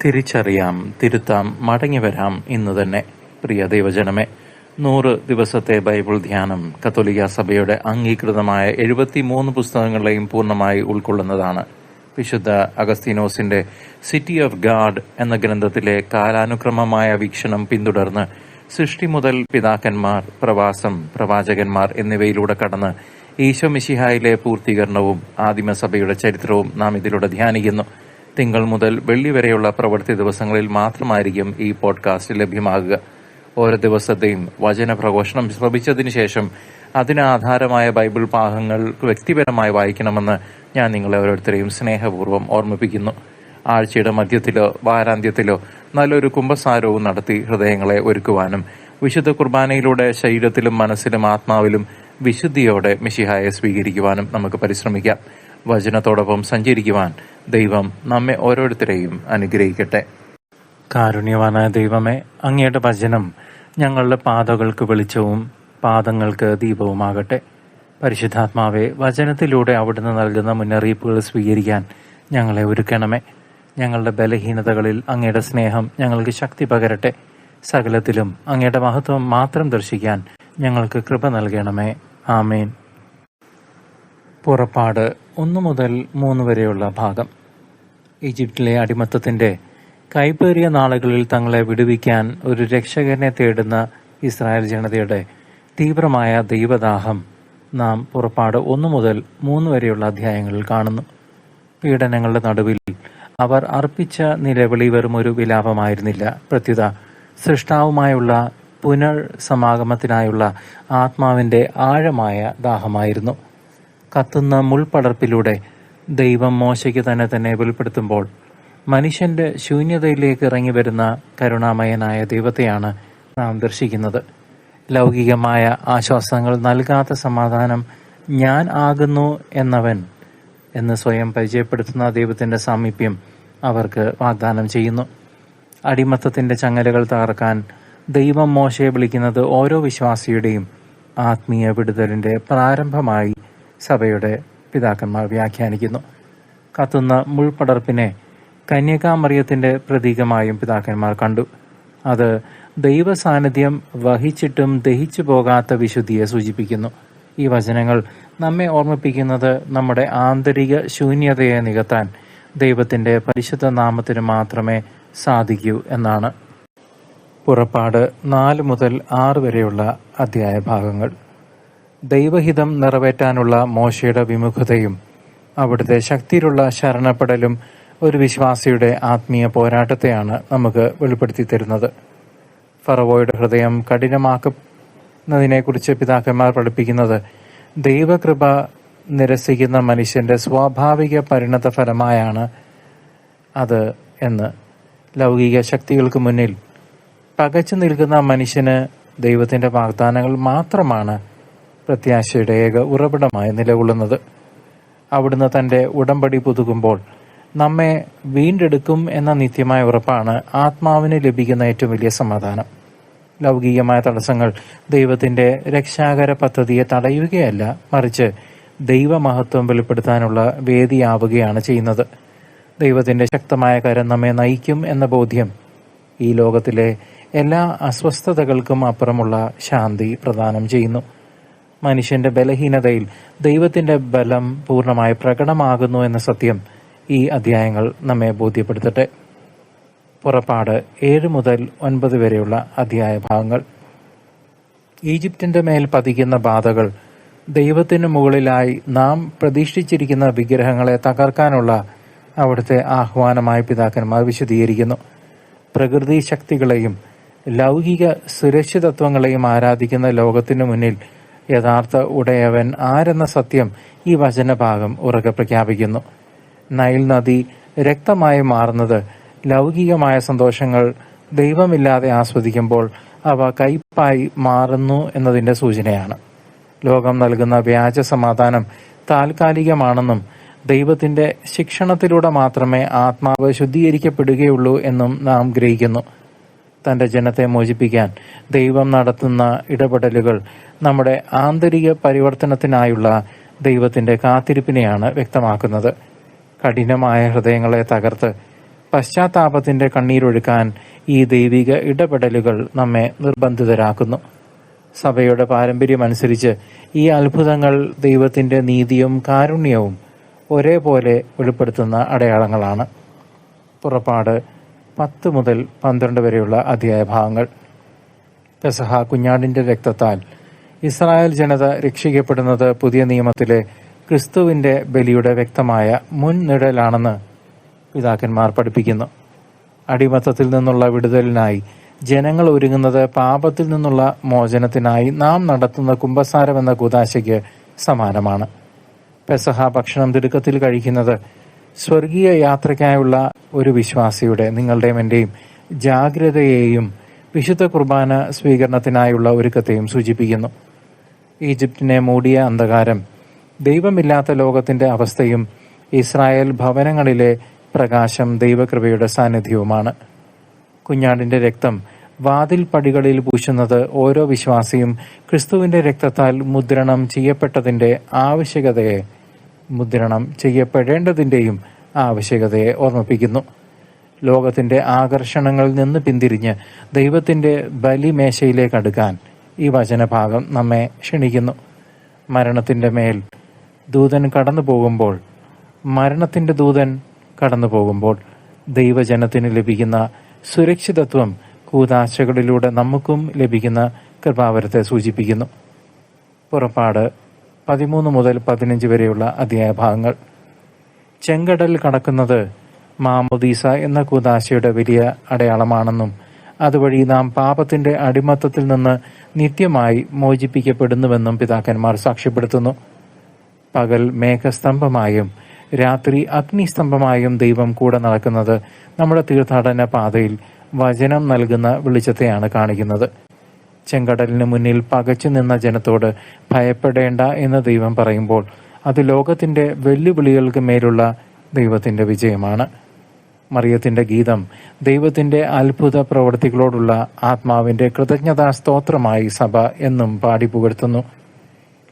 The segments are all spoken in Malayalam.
തിരിച്ചറിയാം, തിരുത്താം, മടങ്ങിവരാം ഇന്നു തന്നെ. പ്രിയ ദൈവജനമേ, 100 ദിവസത്തെ ബൈബിൾ ധ്യാനം കത്തോലിക്ക സഭയുടെ അംഗീകൃതമായ 73 പുസ്തകങ്ങളെയും പൂർണ്ണമായി ഉൾക്കൊള്ളുന്നതാണ്. വിശുദ്ധ അഗസ്തീനോസിന്റെ സിറ്റി ഓഫ് ഗാഡ് എന്ന ഗ്രന്ഥത്തിലെ കാലാനുക്രമമായ വീക്ഷണം പിന്തുടർന്ന് സൃഷ്ടി മുതൽ പിതാക്കന്മാർ, പ്രവാസം, പ്രവാചകന്മാർ എന്നിവയിലൂടെ കടന്ന് ഈശോ മിശിഹായിലെ പൂർത്തീകരണവും ആദിമസഭയുടെ ചരിത്രവും നാം ഇതിലൂടെ ധ്യാനിക്കുന്നു. തിങ്കൾ മുതൽ വെള്ളി വരെയുള്ള പ്രവൃത്തി ദിവസങ്ങളിൽ മാത്രമായിരിക്കും ഈ പോഡ്കാസ്റ്റ് ലഭ്യമാകുക. ഓരോ ദിവസത്തെയും വചന പ്രഘോഷണം ശ്രവിച്ചതിന് ശേഷം അതിന് ആധാരമായ ബൈബിൾ ഭാഗങ്ങൾ വ്യക്തിപരമായി വായിക്കണമെന്ന് ഞാൻ നിങ്ങളെ ഓരോരുത്തരെയും സ്നേഹപൂർവ്വം ഓർമ്മിപ്പിക്കുന്നു. ആഴ്ചയുടെ മധ്യത്തിലോ വാരാന്ത്യത്തിലോ നല്ലൊരു കുംഭസാരവും നടത്തി ഹൃദയങ്ങളെ ഒരുക്കുവാനും വിശുദ്ധ കുർബാനയിലൂടെ ശരീരത്തിലും മനസ്സിലും ആത്മാവിലും വിശുദ്ധിയോടെ മിശിഹായെ സ്വീകരിക്കുവാനും നമുക്ക് പരിശ്രമിക്കാം. വചനത്തോടൊപ്പം സഞ്ചരിക്കുവാൻ ദൈവം നമ്മെ ഓരോരുത്തരെയും അനുഗ്രഹിക്കട്ടെ. കാരുണ്യവാനായ ദൈവമേ, അങ്ങയുടെ വചനം ഞങ്ങളുടെ പാതകൾക്ക് വെളിച്ചവും പാദങ്ങൾക്ക് ദീപവുമാകട്ടെ. പരിശുദ്ധാത്മാവെ, വചനത്തിലൂടെ അവിടുന്ന് നൽകുന്ന മുന്നറിയിപ്പുകൾ സ്വീകരിക്കാൻ ഞങ്ങളെ ഒരുക്കണമേ. ഞങ്ങളുടെ ബലഹീനതകളിൽ അങ്ങയുടെ സ്നേഹം ഞങ്ങൾക്ക് ശക്തി പകരട്ടെ. സകലത്തിലും അങ്ങയുടെ മഹത്വം മാത്രം ദർശിക്കാൻ ഞങ്ങൾക്ക് കൃപ നൽകണമേ. ആമേൻ. പുറപ്പാട് 1 മുതൽ 3 വരെയുള്ള ഭാഗം. ഈജിപ്തിലെ അടിമത്തത്തിന്റെ കൈപ്പേറിയ നാളുകളിൽ തങ്ങളെ വിടുവിക്കാൻ ഒരു രക്ഷകനെ തേടുന്ന ഇസ്രായേൽ ജനതയുടെ തീവ്രമായ ദൈവദാഹം നാം പുറപ്പാട് 1 മുതൽ 3 വരെയുള്ള അധ്യായങ്ങളിൽ കാണുന്നു. പീഡനങ്ങളുടെ നടുവിൽ അവർ അർപ്പിച്ച നിലവിളി വെറും ഒരു വിലാപമായിരുന്നില്ല. പ്രത്യുത സൃഷ്ടാവുമായുള്ള പുനർസമാഗമത്തിനായുള്ള ആത്മാവിന്റെ ആഴമായ ദാഹമായിരുന്നു. കത്തുന്ന മുൾപടർപ്പിലൂടെ ദൈവം മോശയ്ക്ക് തന്നെ വെളിപ്പെടുത്തുമ്പോൾ മനുഷ്യന്റെ ശൂന്യതയിലേക്ക് ഇറങ്ങി വരുന്ന കരുണാമയനായ ദൈവത്തെയാണ് നാം ദർശിക്കുന്നത്. ലൗകികമായ ആശ്വാസങ്ങൾ നൽകാത്ത സമാധാനം ഞാൻ ആകുന്നു എന്നവൻ എന്ന് സ്വയം പരിചയപ്പെടുത്തുന്ന ദൈവത്തിന്റെ സാമീപ്യം അവർക്ക് വാഗ്ദാനം ചെയ്യുന്നു. അടിമത്തത്തിന്റെ ചങ്ങലകൾ തകർക്കാൻ ദൈവം മോശയെ വിളിക്കുന്നത് ഓരോ വിശ്വാസിയുടെയും ആത്മീയ വിടുതലിന്റെ പ്രാരംഭമായി സഭയുടെ പിതാക്കന്മാർ വ്യാഖ്യാനിക്കുന്നു. കത്തുന്ന മുൾപടർപ്പിനെ കന്യകാമറിയത്തിന്റെ പ്രതീകമായും പിതാക്കന്മാർ കണ്ടു. അത് ദൈവ സാന്നിധ്യം വഹിച്ചിട്ടും ദഹിച്ചു പോകാത്ത വിശുദ്ധിയെ സൂചിപ്പിക്കുന്നു. ഈ വചനങ്ങൾ നമ്മെ ഓർമ്മിപ്പിക്കുന്നത് നമ്മുടെ ആന്തരിക ശൂന്യതയെ നികത്താൻ ദൈവത്തിന്റെ പരിശുദ്ധ നാമത്തിന് മാത്രമേ സാധിക്കൂ എന്നാണ്. പുറപ്പാട് 4 മുതൽ 6 വരെയുള്ള അധ്യായ ഭാഗങ്ങൾ. ദൈവഹിതം നിറവേറ്റാനുള്ള മോശയുടെ വിമുഖതയും അവിടുത്തെ ശക്തിയിലുള്ള ശരണപ്പെടലും ഒരു വിശ്വാസിയുടെ ആത്മീയ പോരാട്ടത്തെയാണ് നമുക്ക് വെളിപ്പെടുത്തി തരുന്നത്. ഫറവോയുടെ ഹൃദയം കഠിനമാക്കുന്നതിനെക്കുറിച്ച് പിതാക്കന്മാർ പഠിപ്പിക്കുന്നത് ദൈവകൃപ നിരസിക്കുന്ന മനുഷ്യന്റെ സ്വാഭാവിക പരിണത ഫലമായാണ് അത് എന്ന്. ലൗകിക ശക്തികൾക്ക് മുന്നിൽ പകച്ചു നിൽക്കുന്ന മനുഷ്യന് ദൈവത്തിന്റെ വാഗ്ദാനങ്ങൾ മാത്രമാണ് പ്രത്യാശയുടെ ഏക ഉറവിടമായി നിലകൊള്ളുന്നത്. അവിടുന്ന് തന്റെ ഉടമ്പടി പുതുക്കുമ്പോൾ നമ്മെ വീണ്ടെടുക്കും എന്ന നിത്യമായ ഉറപ്പാണ് ആത്മാവിന് ലഭിക്കുന്ന ഏറ്റവും വലിയ സമാധാനം. ലൗകികമായ തടസ്സങ്ങൾ ദൈവത്തിന്റെ രക്ഷാകര പദ്ധതിയെ തടയുകയല്ല, മറിച്ച് ദൈവമഹത്വം വെളിപ്പെടുത്താനുള്ള വേദിയാവുകയാണ് ചെയ്യുന്നത്. ദൈവത്തിന്റെ ശക്തമായ കരം നമ്മെ നയിക്കും എന്ന ബോധ്യം ഈ ലോകത്തിലെ എല്ലാ അസ്വസ്ഥതകൾക്കും അപ്പുറമുള്ള ശാന്തി പ്രദാനം ചെയ്യുന്നു. മനുഷ്യന്റെ ബലഹീനതയിൽ ദൈവത്തിന്റെ ബലം പൂർണ്ണമായി പ്രകടമാകുന്നു എന്ന സത്യം ഈ അധ്യായങ്ങൾ നമ്മെ ബോധ്യപ്പെടുത്തട്ടെ. പുറപ്പാട് 7 മുതൽ 9 വരെയുള്ള അധ്യായ ഭാഗങ്ങൾ. ഈജിപ്തിന്റെ മേൽ പതിക്കുന്ന ബാധകൾ ദൈവത്തിനു മുകളിലായി നാം പ്രതീക്ഷിച്ചിരിക്കുന്ന വിഗ്രഹങ്ങളെ തകർക്കാനുള്ള അവിടുത്തെ ആഹ്വാനമായ പിതാക്കന്മാർ വിശദീകരിക്കുന്നു. പ്രകൃതി ശക്തികളെയും ലൗകിക സുരക്ഷിതത്വങ്ങളെയും ആരാധിക്കുന്ന ലോകത്തിനു മുന്നിൽ യഥാർത്ഥ ഉടയവൻ ആരെന്ന സത്യം ഈ വചനഭാഗം ഉറക്കെ പ്രഖ്യാപിക്കുന്നു. നൈൽ നദി രക്തമായി മാറുന്നത് ലൗകികമായ സന്തോഷങ്ങൾ ദൈവമില്ലാതെ ആസ്വദിക്കുമ്പോൾ അവ കയ്പായി മാറുന്നു എന്നതിന്റെ സൂചനയാണ്. ലോകം നൽകുന്ന വ്യാജ സമാധാനം താൽക്കാലികമാണെന്നും ദൈവത്തിന്റെ ശിക്ഷണത്തിലൂടെ മാത്രമേ ആത്മാവ് ശുദ്ധീകരിക്കപ്പെടുകയുള്ളൂ എന്നും നാം ഗ്രഹിക്കുന്നു. തന്റെ ജനത്തെ മോചിപ്പിക്കാൻ ദൈവം നടത്തുന്ന ഇടപെടലുകൾ നമ്മുടെ ആന്തരിക പരിവർത്തനത്തിനായുള്ള ദൈവത്തിന്റെ കാത്തിരിപ്പിനെയാണ് വ്യക്തമാക്കുന്നത്. കഠിനമായ ഹൃദയങ്ങളെ തകർത്ത് പശ്ചാത്താപത്തിന്റെ കണ്ണീരൊഴുക്കാൻ ഈ ദൈവിക ഇടപെടലുകൾ നമ്മെ നിർബന്ധിതരാക്കുന്നു. സഭയുടെ പാരമ്പര്യമനുസരിച്ച് ഈ അത്ഭുതങ്ങൾ ദൈവത്തിന്റെ നീതിയും കാരുണ്യവും ഒരേപോലെ വെളിപ്പെടുത്തുന്ന അടയാളങ്ങളാണ്. പുറപ്പാട് 10 മുതൽ 12 വരെയുള്ള അധ്യായ ഭാഗങ്ങൾ. പെസഹ കുഞ്ഞാടിന്റെ രക്തത്താൽ ഇസ്രായേൽ ജനത രക്ഷിക്കപ്പെടുന്നത് പുതിയ നിയമത്തിലെ ക്രിസ്തുവിന്റെ ബലിയുടെ വ്യക്തമായ മുൻനിഴലാണെന്ന് പിതാക്കന്മാർ പഠിപ്പിക്കുന്നു. അടിമത്തത്തിൽ നിന്നുള്ള വിടുതലിനായി ജനങ്ങൾ ഒരുങ്ങുന്നത് പാപത്തിൽ നിന്നുള്ള മോചനത്തിനായി നാം നടത്തുന്ന കുമ്പസാരം എന്ന കൂദാശയ്ക്ക് സമാനമാണ്. പെസഹ ഭക്ഷണം തിടുക്കത്തിൽ കഴിക്കുന്നത് സ്വർഗീയ യാത്രയ്ക്കായുള്ള ഒരു വിശ്വാസിയുടെ, നിങ്ങളുടെയും എന്റെയും ജാഗ്രതയെയും വിശുദ്ധ കുർബാന സ്വീകരണത്തിനായുള്ള ഒരുക്കത്തെയും സൂചിപ്പിക്കുന്നു. ഈജിപ്തിനെ മൂടിയ അന്ധകാരം, ദൈവമില്ലാത്ത ലോകത്തിന്റെ അവസ്ഥയും ഇസ്രായേൽ ഭവനങ്ങളിലെ പ്രകാശം ദൈവകൃപയുടെ സാന്നിധ്യവുമാണ്. കുഞ്ഞാടിന്റെ രക്തം വാതിൽ പടികളിൽ പൂശുന്നത് ഓരോ വിശ്വാസിയും ക്രിസ്തുവിന്റെ രക്തത്താൽ മുദ്രണം ചെയ്യപ്പെട്ടതിന്റെ ആവശ്യകതയെ, മുദ്രണം ചെയ്യപ്പെടേണ്ടതിന്റെയും ആവശ്യകതയെ ഓർമ്മിപ്പിക്കുന്നു. ലോകത്തിന്റെ ആകർഷണങ്ങളിൽ നിന്ന് പിന്തിരിഞ്ഞ് ദൈവത്തിന്റെ ബലിമേശയിലേക്ക് അടുക്കാൻ ഈ വചനഭാഗം നമ്മെ ക്ഷണിക്കുന്നു. മരണത്തിന്റെ മേൽ ദൂതൻ കടന്നു പോകുമ്പോൾ, മരണത്തിന്റെ ദൂതൻ കടന്നു പോകുമ്പോൾ ദൈവജനത്തിന് ലഭിക്കുന്ന സുരക്ഷിതത്വം കൂദാശകളിലൂടെ നമുക്കും ലഭിക്കുന്ന കൃപാവരത്തെ സൂചിപ്പിക്കുന്നു. പുറപ്പാട് 13 മുതൽ 15 വരെയുള്ള അധ്യായ ഭാഗങ്ങൾ. ചെങ്കടൽ കടക്കുന്നത് മാമോദീസ എന്ന കൂദാശയുടെ വലിയ അടയാളമാണെന്നും അതുവഴി നാം പാപത്തിന്റെ അടിമത്തത്തിൽ നിന്ന് നിത്യമായി മോചിപ്പിക്കപ്പെടുന്നുവെന്നും പിതാക്കന്മാർ സാക്ഷ്യപ്പെടുത്തുന്നു. പകൽ മേഘസ്തംഭമായും രാത്രി അഗ്നിസ്തംഭമായും ദൈവം കൂടെ നടക്കുന്നത് നമ്മുടെ തീർത്ഥാടന പാതയിൽ വചനം നൽകുന്ന വെളിച്ചത്തെയാണ് കാണിക്കുന്നത്. ചെങ്കടലിന് മുന്നിൽ പകച്ചു നിന്ന ജനത്തോട് ഭയപ്പെടേണ്ട എന്ന് ദൈവം പറയുമ്പോൾ അത് ലോകത്തിന്റെ വെല്ലുവിളികൾക്ക് മേലുള്ള ദൈവത്തിന്റെ വിജയമാണ്. മറിയത്തിന്റെ ഗീതം ദൈവത്തിന്റെ അത്ഭുത പ്രവൃത്തികളോടുള്ള ആത്മാവിന്റെ കൃതജ്ഞതാ സ്തോത്രമായി സഭ എന്നും പാടിപ്പുകഴ്ത്തുന്നു.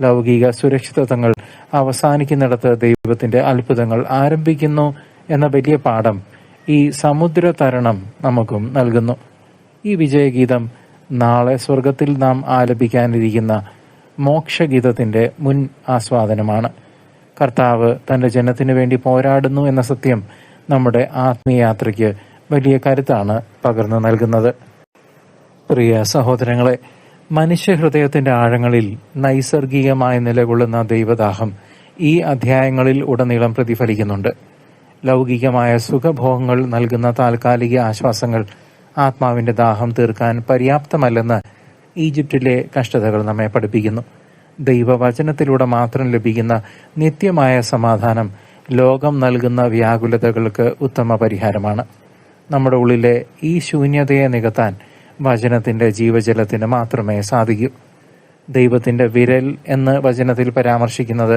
ലൗകിക സുരക്ഷിതത്വങ്ങൾ അവസാനിക്കുന്നിടത്ത് ദൈവത്തിന്റെ അത്ഭുതങ്ങൾ ആരംഭിക്കുന്നു എന്ന വലിയ പാഠം ഈ സമുദ്ര തരണം നമുക്കും നൽകുന്നു. ഈ വിജയഗീതം നാളെ സ്വർഗത്തിൽ നാം ആലപിക്കാനിരിക്കുന്ന മോക്ഷഗീതത്തിന്റെ മുൻ ആസ്വാദനമാണ്. കർത്താവ് തന്റെ ജനത്തിനു വേണ്ടി പോരാടുന്നു എന്ന സത്യം നമ്മുടെ ആത്മീയയാത്രയ്ക്ക് വലിയ കരുത്താണ് പകർന്നു നൽകുന്നത്. പ്രിയ സഹോദരങ്ങളെ, മനുഷ്യഹൃദയത്തിന്റെ ആഴങ്ങളിൽ നൈസർഗികമായി നിലകൊള്ളുന്ന ദൈവദാഹം ഈ അധ്യായങ്ങളിൽ ഉടനീളം പ്രതിഫലിക്കുന്നുണ്ട്. ലൗകികമായ സുഖഭോഗങ്ങൾ നൽകുന്ന താൽക്കാലിക ആശ്വാസങ്ങൾ ആത്മാവിന്റെ ദാഹം തീർക്കാൻ പര്യാപ്തമല്ലെന്ന് ഈജിപ്തിലെ കഷ്ടതകൾ നമ്മെ പഠിപ്പിക്കുന്നു. ദൈവവചനത്തിലൂടെ മാത്രം ലഭിക്കുന്ന നിത്യമായ സമാധാനം ലോകം നൽകുന്ന വ്യാകുലതകൾക്ക് ഉത്തമ പരിഹാരമാണ്. നമ്മുടെ ഉള്ളിലെ ഈ ശൂന്യതയെ നികത്താൻ വചനത്തിന്റെ ജീവജലത്തിന് മാത്രമേ സാധിക്കൂ. ദൈവത്തിന്റെ വിരൽ എന്ന് വചനത്തിൽ പരാമർശിക്കുന്നത്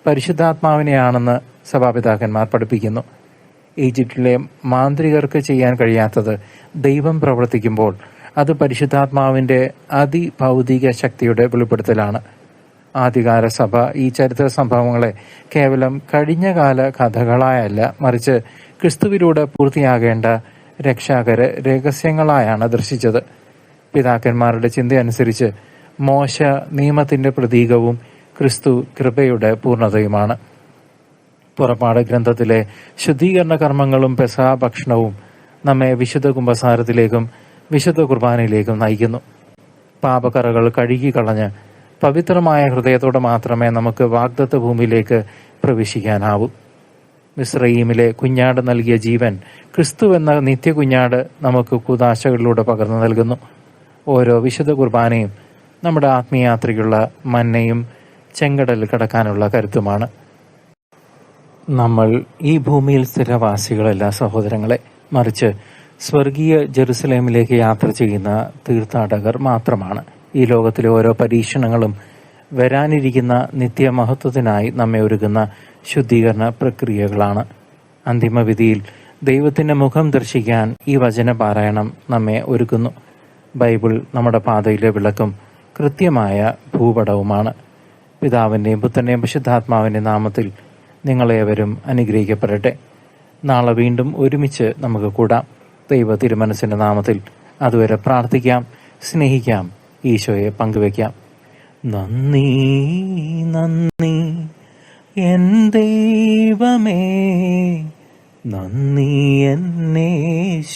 പരിശുദ്ധാത്മാവിനെയാണെന്ന് സഭാപിതാക്കന്മാർ പഠിപ്പിക്കുന്നു. ഈജിപ്തിലെ മാന്ത്രികർക്ക് ചെയ്യാൻ കഴിയാത്തത് ദൈവം പ്രവർത്തിക്കുമ്പോൾ അത് പരിശുദ്ധാത്മാവിന്റെ അതിഭൗതിക ശക്തിയുടെ വെളിപ്പെടുത്തലാണ്. ആദ്യകാല സഭ ഈ ചരിത്ര സംഭവങ്ങളെ കേവലം കഴിഞ്ഞകാല കഥകളായല്ല, മറിച്ച് ക്രിസ്തുവിലൂടെ പൂർത്തിയാകേണ്ട രക്ഷാകര രഹസ്യങ്ങളായാണ് ദർശിച്ചത്. പിതാക്കന്മാരുടെ ചിന്തയനുസരിച്ച് മോശ നിയമത്തിന്റെ പ്രതീകവും ക്രിസ്തു കൃപയുടെ പൂർണ്ണതയുമാണ്. പുറപ്പാട് ഗ്രന്ഥത്തിലെ ശുദ്ധീകരണ കർമ്മങ്ങളും പെസഹ ഭക്ഷണവും നമ്മെ വിശുദ്ധ കുമ്പസാരത്തിലേക്കും വിശുദ്ധ കുർബാനയിലേക്കും നയിക്കുന്നു. പാപക്കറകൾ കഴുകിക്കളഞ്ഞ് പവിത്രമായ ഹൃദയത്തോടെ മാത്രമേ നമുക്ക് വാഗ്ദത്ത ഭൂമിയിലേക്ക് പ്രവേശിക്കാനാവൂ. മിസ്രയീമിലെ കുഞ്ഞാട് നൽകിയ ജീവൻ ക്രിസ്തു എന്ന നിത്യകുഞ്ഞാട് നമുക്ക് കൂദാശകളിലൂടെ പകർന്നു നൽകുന്നു. ഓരോ വിശുദ്ധ കുർബാനയും നമ്മുടെ ആത്മീയാത്രയ്ക്കുള്ള മന്നയും ചെങ്കടൽ കടക്കാനുള്ള കരുത്തുമാണ്. നമ്മൾ ഈ ഭൂമിയിൽ സ്ഥിരവാസികളല്ല സഹോദരങ്ങളെ, മറിച്ച് സ്വർഗീയ ജെറുസലേമിലേക്ക് യാത്ര ചെയ്യുന്ന തീർത്ഥാടകർ മാത്രമാണ്. ഈ ലോകത്തിലെ ഓരോ പരീക്ഷണങ്ങളും വരാനിരിക്കുന്ന നിത്യമഹത്വത്തിനായി നമ്മെ ഒരുക്കുന്ന ശുദ്ധീകരണ പ്രക്രിയകളാണ്. അന്തിമവിധിയിൽ ദൈവത്തിന്റെ മുഖം ദർശിക്കാൻ ഈ വചനപാരായണം നമ്മെ ഒരുക്കുന്നു. ബൈബിൾ നമ്മുടെ പാതയിലെ വിളക്കും കൃത്യമായ ഭൂപടവുമാണ്. പിതാവിന്റെയും പുത്രന്റെയും പരിശുദ്ധാത്മാവിന്റെ നാമത്തിൽ നിങ്ങളേവരും അനുഗ്രഹിക്കപ്പെടട്ടെ. നാളെ വീണ്ടും ഒരുമിച്ച് നമുക്ക് കൂടാം. ദൈവ തിരുമനസിന്റെ നാമത്തിൽ. അതുവരെ പ്രാർത്ഥിക്കാം, സ്നേഹിക്കാം, ഈശോയെ പങ്കുവയ്ക്കാം. നന്ദി നന്ദി എൻ ദൈവമേ, നന്ദി എന്നേശുപരാ.